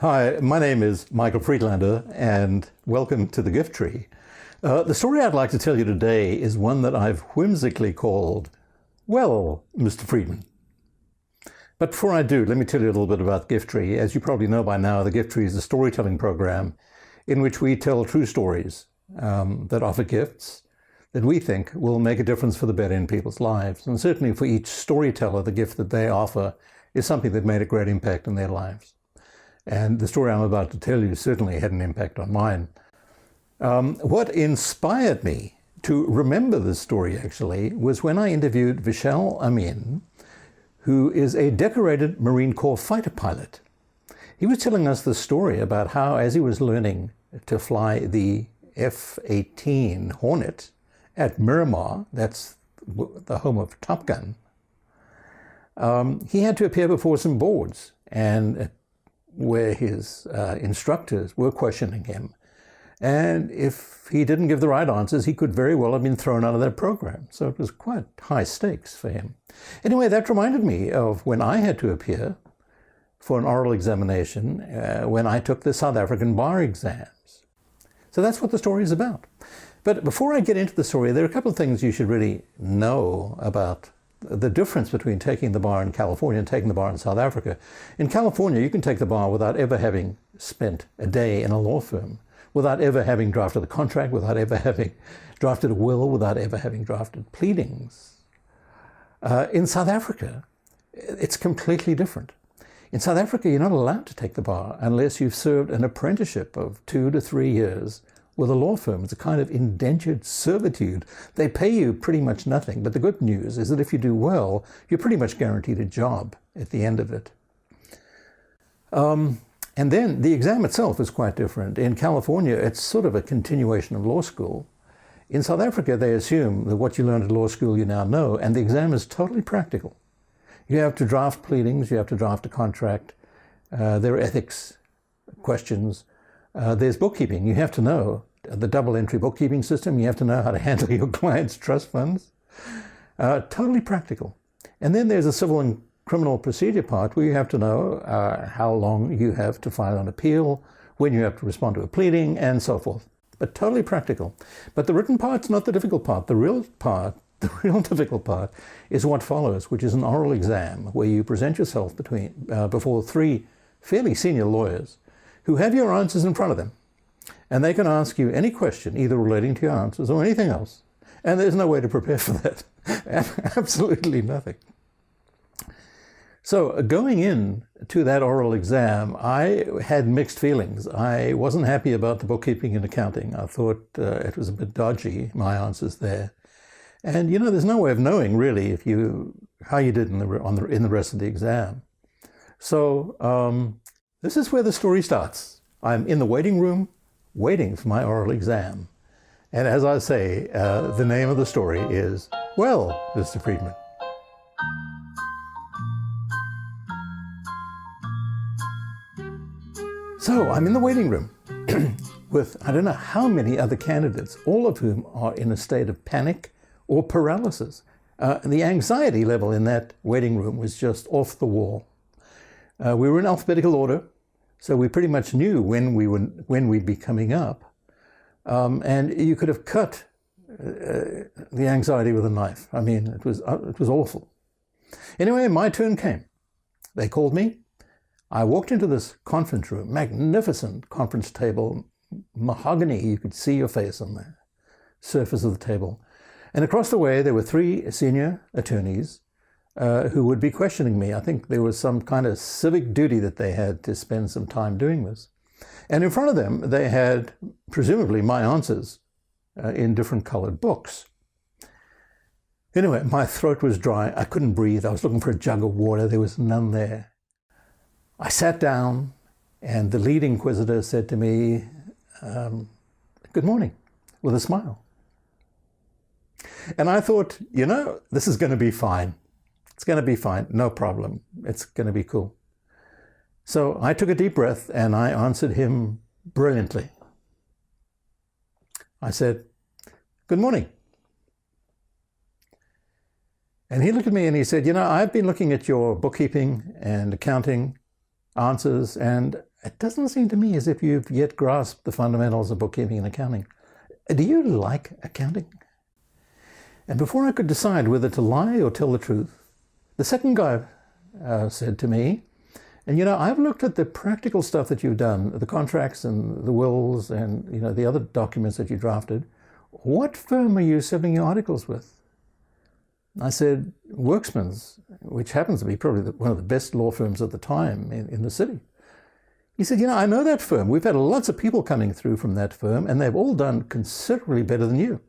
Hi, my name is Michael Friedlander, and welcome to the Gift Tree. The story I'd like to tell you today is one that I've whimsically called, Well, Mr. Friedman. But before I do, let me tell you a little bit about the Gift Tree. As you probably know by now, the Gift Tree is a storytelling program in which we tell true stories that offer gifts that we think will make a difference for the better in people's lives. And certainly for each storyteller, the gift that they offer is something that made a great impact in their lives. And the story I'm about to tell you certainly had an impact on mine. What inspired me to remember this story, actually, was when I interviewed Vishal Amin, who is a decorated Marine Corps fighter pilot. He was telling us the story about how, as he was learning to fly the F-18 Hornet at Miramar, that's the home of Top Gun, he had to appear before some boards and where his instructors were questioning him. And if he didn't give the right answers, he could very well have been thrown out of that program. So it was quite high stakes for him. Anyway, that reminded me of when I had to appear for an oral examination when I took the South African bar exams. So that's what the story is about. But before I get into the story, there are a couple of things you should really know about the difference between taking the bar in California and taking the bar in South Africa. In California, you can take the bar without ever having spent a day in a law firm, without ever having drafted a contract, without ever having drafted a will, without ever having drafted pleadings. In South Africa, it's completely different. In South Africa, you're not allowed to take the bar unless you've served an apprenticeship of 2 to 3 years with a law firm. It's a kind of indentured servitude. They pay you pretty much nothing, but the good news is that if you do well, you're pretty much guaranteed a job at the end of it. And then the exam itself is quite different. In California, it's sort of a continuation of law school. In South Africa, they assume that what you learned at law school you now know, and the exam is totally practical. You have to draft pleadings, you have to draft a contract, there are ethics questions, there's bookkeeping. You have to know the double entry bookkeeping system, you have to know how to handle your client's trust funds. Totally practical. And then there's a civil and criminal procedure part where you have to know how long you have to file an appeal, when you have to respond to a pleading, and so forth. But totally practical. But the written part's not the difficult part. The real difficult part is what follows, which is an oral exam where you present yourself before 3 fairly senior lawyers who have your answers in front of them. And they can ask you any question, either relating to your answers or anything else. And there's no way to prepare for that. Absolutely nothing. So going in to that oral exam, I had mixed feelings. I wasn't happy about the bookkeeping and accounting. I thought it was a bit dodgy, my answers there. And you know, there's no way of knowing really how you did in the rest of the exam. So this is where the story starts. I'm in the waiting room, waiting for my oral exam. And as I say, the name of the story is, Well, Mr. Friedman. So I'm in the waiting room with I don't know how many other candidates, all of whom are in a state of panic or paralysis. The anxiety level in that waiting room was just off the wall. We were in alphabetical order, so we pretty much knew when we'd be coming up. And you could have cut the anxiety with a knife. I mean, it was awful. Anyway, my turn came. They called me. I walked into this conference room, magnificent conference table, mahogany. You could see your face on the surface of the table. And across the way, there were 3 senior attorneys who would be questioning me. I think there was some kind of civic duty that they had to spend some time doing this. And in front of them, they had, presumably, my answers in different colored books. Anyway, my throat was dry. I couldn't breathe. I was looking for a jug of water. There was none there. I sat down, and the lead inquisitor said to me, "Good morning," with a smile. And I thought, you know, this is going to be fine. It's going to be fine. No problem. It's going to be cool. So I took a deep breath and I answered him brilliantly. I said, "Good morning." And he looked at me and he said, "You know, I've been looking at your bookkeeping and accounting answers, and it doesn't seem to me as if you've yet grasped the fundamentals of bookkeeping and accounting. Do you like accounting? And before I could decide whether to lie or tell the truth, the second guy said to me, and I've looked at the practical stuff that you've done, the contracts and the wills and the other documents that you drafted. What firm are you settling your articles with? I said, Worksman's, which happens to be probably one of the best law firms at the time in the city. He said, I know that firm. We've had lots of people coming through from that firm, and they've all done considerably better than you.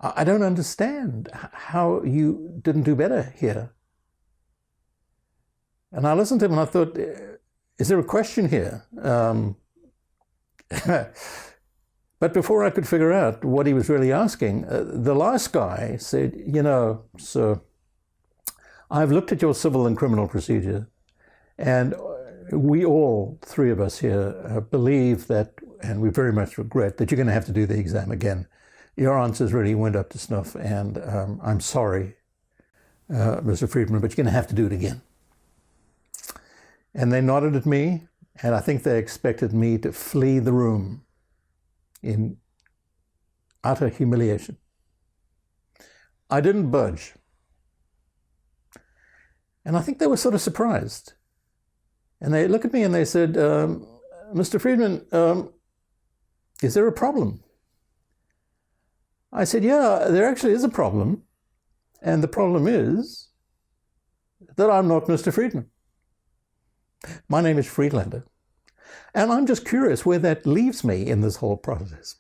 I don't understand how you didn't do better here. And I listened to him and I thought, is there a question here? But before I could figure out what he was really asking, the last guy said, sir, I've looked at your civil and criminal procedure, and we all, three of us here, believe that, and we very much regret, that you're going to have to do the exam again. Your answers really went up to snuff, and I'm sorry, Mr. Friedman, but you're going to have to do it again. And they nodded at me, and I think they expected me to flee the room in utter humiliation. I didn't budge. And I think they were sort of surprised. And they looked at me and they said, Mr. Friedman, is there a problem? I said, yeah, there actually is a problem. And the problem is that I'm not Mr. Friedman. My name is Friedlander. And I'm just curious where that leaves me in this whole process.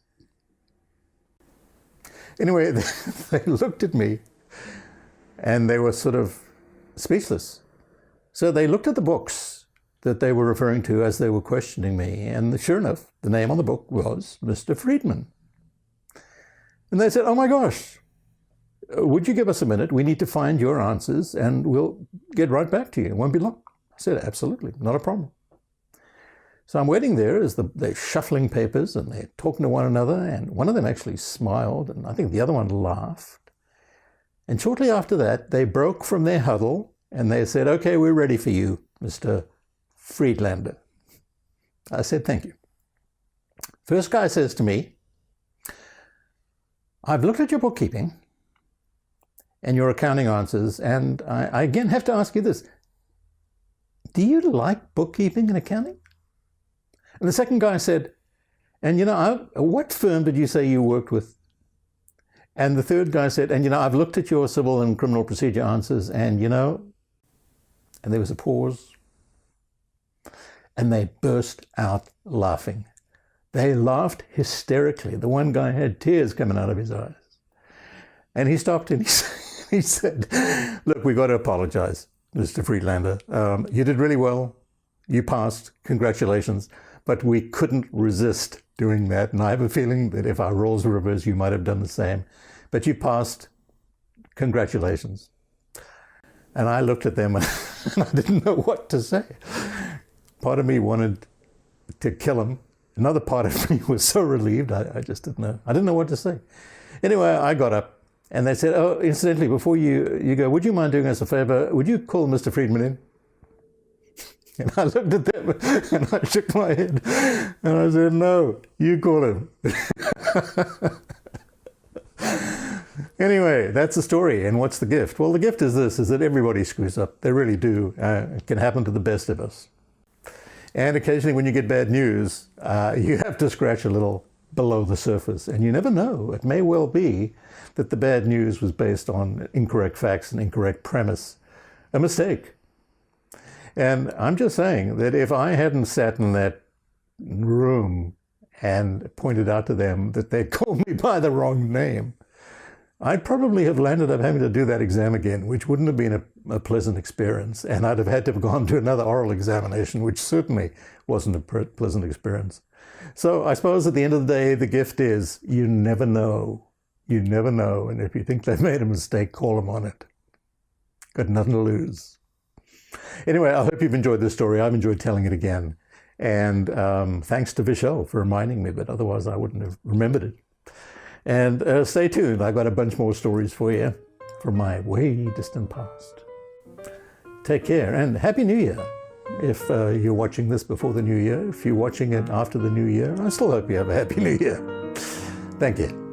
Anyway, they looked at me and they were sort of speechless. So they looked at the books that they were referring to as they were questioning me. And sure enough, the name on the book was Mr. Friedman. And they said, oh my gosh, would you give us a minute? We need to find your answers and we'll get right back to you. It won't be long. I said, absolutely, not a problem. So I'm waiting there as they're shuffling papers and they're talking to one another, and one of them actually smiled and I think the other one laughed. And shortly after that, they broke from their huddle and they said, okay, we're ready for you, Mr. Friedlander. I said, thank you. First guy says to me, I've looked at your bookkeeping and your accounting answers, and I again have to ask you this. Do you like bookkeeping and accounting? And the second guy said, and what firm did you say you worked with? And the third guy said, and I've looked at your civil and criminal procedure answers, and and there was a pause. And they burst out laughing. They laughed hysterically. The one guy had tears coming out of his eyes. And he stopped and he said, look, we've got to apologize, Mr. Friedlander. You did really well. You passed. Congratulations. But we couldn't resist doing that. And I have a feeling that if our roles were reversed, you might have done the same. But you passed. Congratulations. And I looked at them and I didn't know what to say. Part of me wanted to kill him. Another part of me was so relieved, I just didn't know. I didn't know what to say. Anyway, I got up and they said, oh, incidentally, before you go, would you mind doing us a favor? Would you call Mr. Friedman in? And I looked at them and I shook my head and I said, no, you call him. Anyway, that's the story. And what's the gift? Well, the gift is this, is that everybody screws up. They really do. It can happen to the best of us. And occasionally when you get bad news, you have to scratch a little below the surface. And you never know. It may well be that the bad news was based on incorrect facts and incorrect premise, a mistake. And I'm just saying that if I hadn't sat in that room and pointed out to them that they'd called me by the wrong name, I'd probably have landed up having to do that exam again, which wouldn't have been a pleasant experience. And I'd have had to have gone to another oral examination, which certainly wasn't a pleasant experience. So I suppose at the end of the day, the gift is you never know. You never know. And if you think they've made a mistake, call them on it. Got nothing to lose. Anyway, I hope you've enjoyed this story. I've enjoyed telling it again. And thanks to Vishal for reminding me, but otherwise I wouldn't have remembered it. And stay tuned. I've got a bunch more stories for you from my way distant past. Take care and Happy New Year. if you're watching this before the new year. If you're watching it after the new year, I still hope you have a happy new year. Thank you.